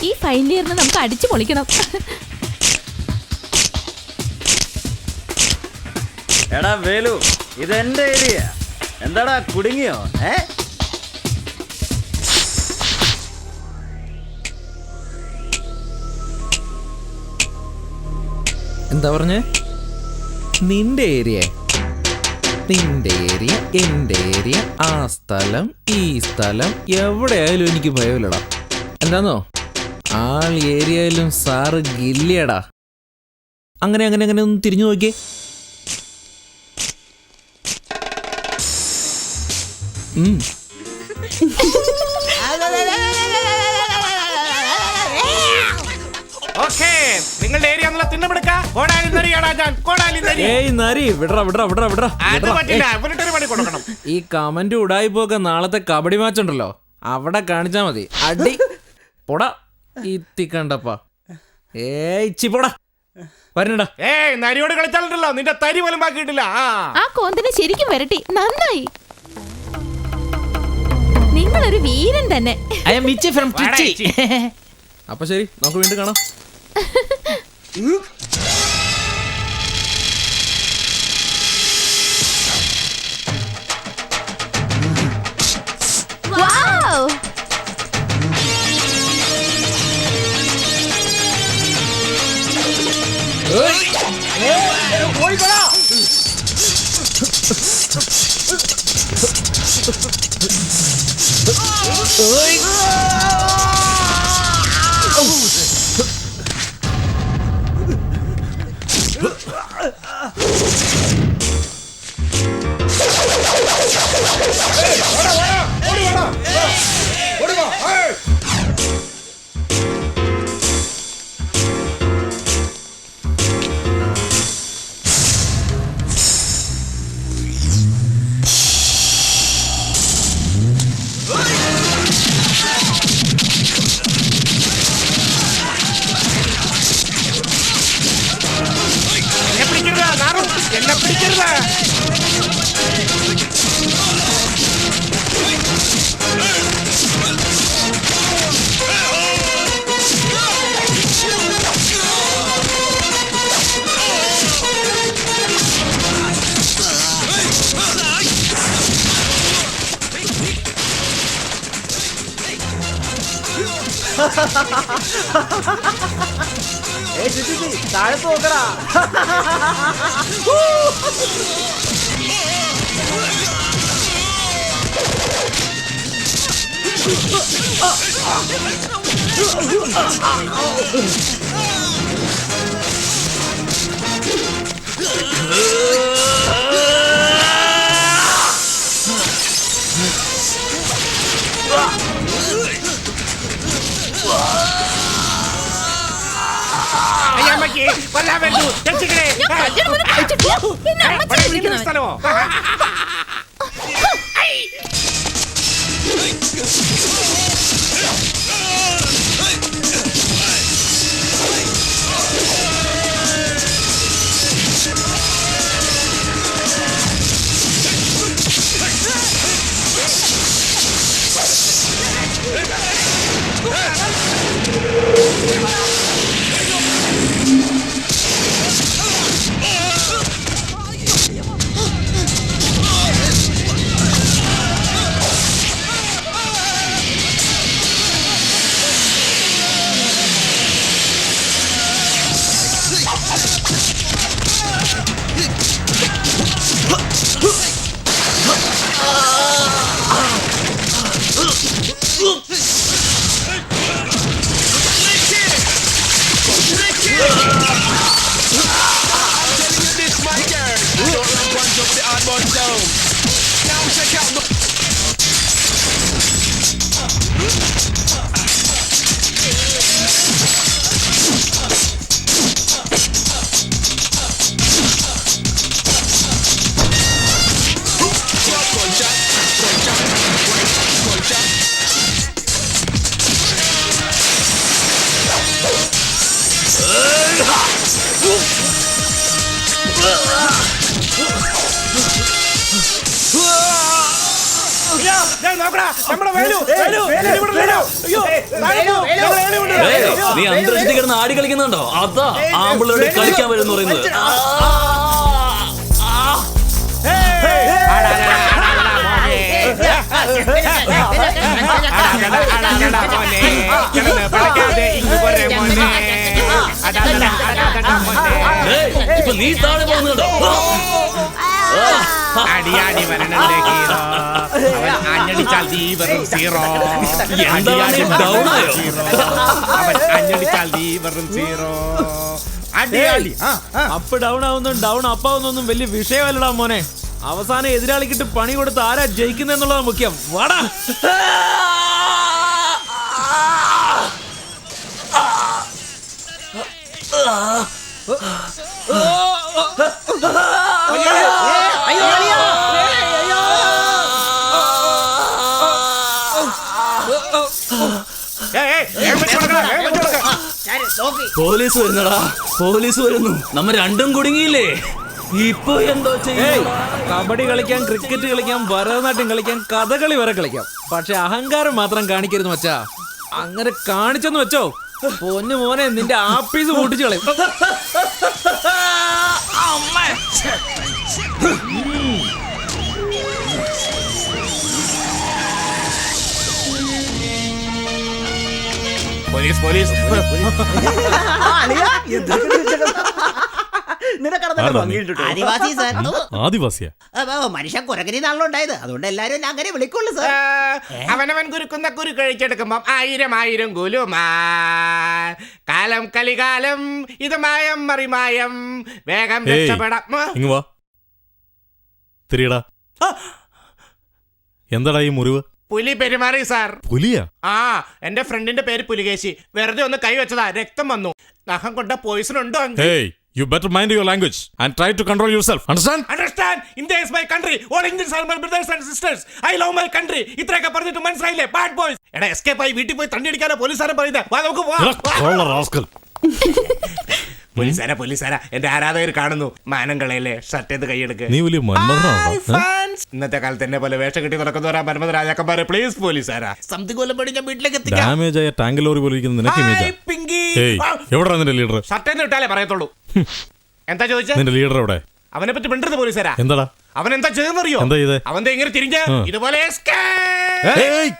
ഈ ഫൈനൽ ഇയറിന് നമുക്ക് അടിച്ചു പൊളിക്കണം. എടാ വേലു, ഇതെന്റെ ഏരിയ. എന്താടാ കുടുങ്ങിയോ? എന്താ പറഞ്ഞേ? നിന്റെ ഏരിയ, നിന്റെ ഏരിയ, എന്റെ ഏരിയ, ആ സ്ഥലം, ഈ സ്ഥലം, എവിടെയായാലും എനിക്ക് ഭയമില്ലടാ. എന്താന്നോ, ആൾ ഏരിയയിലും സാറ് ഗില്ലിയടാ. അങ്ങനെ അങ്ങനെ അങ്ങനെ ഒന്ന് തിരിഞ്ഞു നോക്കിയേ. നിങ്ങളുടെ ഏരിയ ഈ കമന്റ് ഉടായിപ്പോക്കെ നാളത്തെ കബഡി മാച്ച് ഉണ്ടല്ലോ, അവിടെ കാണിച്ചാ മതി. അടി പൊടാ ഇത്തിക്കണ്ടപ്പാ. പോടാ വരണ്ടാ. നരിയോട് കളിച്ചാലുണ്ടല്ലോ നിന്റെ തരി പോലും ബാക്കിയിട്ടില്ല. ആ കോന്തിനെ ശരിക്കും വരട്ടി. നന്നായി, നിങ്ങളൊരു വീരൻ തന്നെ. അപ്പൊ ശരി, നമുക്ക് വീണ്ടും കാണാം. താഴത്ത് നോക്കടാ. നീ അന്തരീക്ഷത്തിൽ കിടന്ന് ആടി കളിക്കുന്നുണ്ടോ? അതാ ആമ്പിള്ളേരോട് കളിക്കാൻ വരുന്നു പറയുന്നത്. ഇപ്പൊ നീ താഴെ പോകുന്നുണ്ടോ? അടിയാടി വരണല്ലേ ഹീറോ, അഞ്ഞടിച്ചാൽ നീ വെറും സീറോ. ഡൗൺ ആയോ? അവൻ അഞ്ഞടിച്ചാൽ നീ വെറും സീറോ. അടിയാടി അപ്പ് ഡൗൺ ആവുന്നതും ഡൗൺ അപ്പ് ആവുന്നൊന്നും വലിയ വിഷയമല്ലടാ മോനെ. അവസാനം എതിരാളിക്കിട്ട് പണി കൊടുത്ത് ആരാ ജയിക്കുന്നെന്നുള്ളതാണ് മുഖ്യം. വാടാ. പോലീസ് വരുന്നടാ, പോലീസ് വരുന്നു. നമ്മ രണ്ടും കുടുങ്ങിയില്ലേ? ഇപ്പൊ എന്തോ ചെയ്യും? കബഡി കളിക്കാം, ക്രിക്കറ്റ് കളിക്കാം, ഭരതനാട്യം കളിക്കാം, കഥകളി വരെ കളിക്കാം. പക്ഷെ അഹങ്കാരം മാത്രം കാണിക്കരുത് മച്ചാ. അങ്ങനെ കാണിച്ചെന്ന് വെച്ചോ, പൊന്നു മോനെ നിന്റെ ആപ്പീസ് കൂട്ടിച്ചു കളയും. പോലീസ് പോലീസ് ആദിവാസി സാർ. ആദിവാസിയാ? മനുഷ്യൻ കുരങ്ങനാണല്ലോ ഉണ്ടായത്, അതുകൊണ്ട് എല്ലാരും അങ്ങനെ വിളിക്കുള്ളൂ സാർ. അവനവൻ കുരുക്കുന്ന കുരു കഴിച്ചെടുക്കുമ്പം 1000 കുലുമാ. കാലം കലികാലം ഇത് മായം മറിമായം, വേഗം രക്ഷപ്പെടാം. ഇങ്ങ് വാ, തിരിയടാ. എന്താടാ ഈ മുറിവ്? പുലി പെരുമാറി സാർ. പുലിയാ? ആ, എന്റെ ഫ്രണ്ടിന്റെ പേര് പുലികേശി. വെറുതെ ഒന്ന് കൈ വെച്ചതാ, രക്തം വന്നു. നഖം കൊണ്ട പോയിസൺ ഉണ്ടോ? Hey, you better mind your language and try to control yourself. Understand? Understand? India is my country. All Indians are my brothers and sisters. I love my country. ഇത്രയൊക്കെ പറഞ്ഞിട്ട് മനസ്സിലായില്ലേ? Bad boys. എടാ escape ആയി വീട്ടിൽ പോയി തണ്ണി അടിക്കാനോ പോലീസുകാരൻ പറയുന്നത്? വാ നമുക്ക് എടാ, കൊള്ള rascal. പോലീസുകാരാ എന്റെ ആരാധകർ കാണുന്നു. മാനം കളയല്ലേ, ഷർട്ട് ചെയ്ത് കൈയെടുക്ക്. നീ വലിയ മന്മഥനാണോ? ഇന്നത്തെ കാലത്ത് എന്നെ പോലെ വേഷം കെട്ടി നടക്കുന്നവരാ മന്മഥ രാജാക്കന്മാരെ. പ്ലീസ് പോലീസുകാരാ, സംതിങ് കൊല്ലം പടി ഞാൻ വീട്ടിലേക്ക് എത്തിക്കാം. ഡാമേജ് ആയ ടാങ്ക് ലോറി പോലെ ഇരിക്കുന്ന നിനക്ക് ഇമേജ്. ഹായ്, പിങ്കി. എവിടാ നിന്റെ ലീഡർ? ഷർട്ട് എന്ന് ഇട്ടാലേ പറയത്തുള്ളൂ. എന്താ ചോദിച്ചേ? നിന്റെ ലീഡർ എവിടെ? അവനെ പറ്റി മിണ്ടരുത് പോലീസുകാരാ. എന്താടാ അവൻ എന്താ ചെയ്തെന്നറിയോ? എന്താ ചെയ്തേ? അവന്റെ ഇങ്ങനെ തിരിഞ്ഞ് ഇതുപോലെ ഏയ്,